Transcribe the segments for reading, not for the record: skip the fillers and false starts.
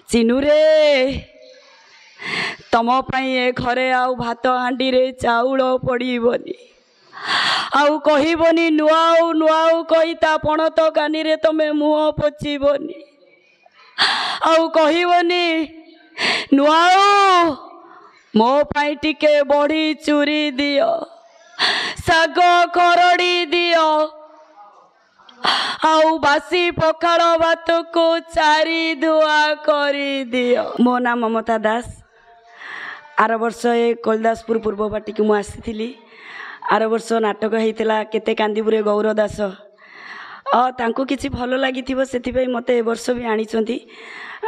चिनु रे तम ए घरे आउ भात हांडी रे चाउल पड़बनी आउ कहबनी नुआऊ नुआऊ कही ता पणत कानी रे तमे मुह पोछबनी आउ कहबनी नुआऊ मो पाई टिके बड़ी चूरी दियो साग खरड़ी दियो आउ बासी पखाड़ भात को चारी धुआ करी दियो। मो नाम ममता दास। आर वर्ष ए कलदासपुर पूर्वपाटी को मुझी आर वर्ष नाटक होता केते कांदीपुरे गौर दास तांको किसी भल लगी से मत ए वर्ष भी आनी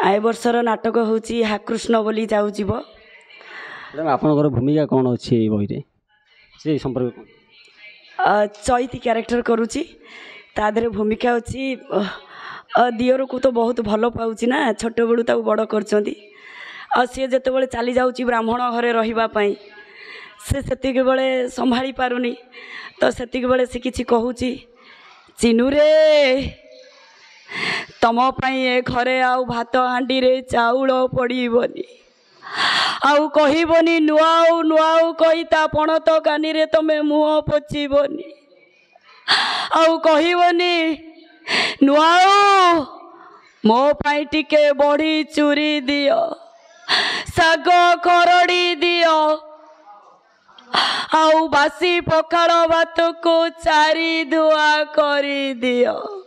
ए वर्षर नाटक हूँ हाकृष्ण बोली जाऊब। आपनकर भूमिका कौन अच्छी बही से संपर्क चैती क्यारेक्टर करुच्ची तादरे भूमिका अच्छी दियर को तो बहुत भल पाऊँ ना छोट बेलू ताऊ बड़ कर सी जिते चली जाऊँ ब्राह्मण घरे रही से बेले संभाली पारुनी तो सेतिक बेले से किछि कहूची चिनु रे तम ए घरे आउ भात हांडी रे चाउल पड़बनी आउ कहबनी नुआऊ नुआऊ कही ता पणत कानी रे तमे मुह पोछबनी आउ कहबनी नुआऊ मो पाई टिके बड़ी चूरी दियो साग खरड़ी दियो आउ बासी पखाड़ भात को चारी धुआ करी दियो।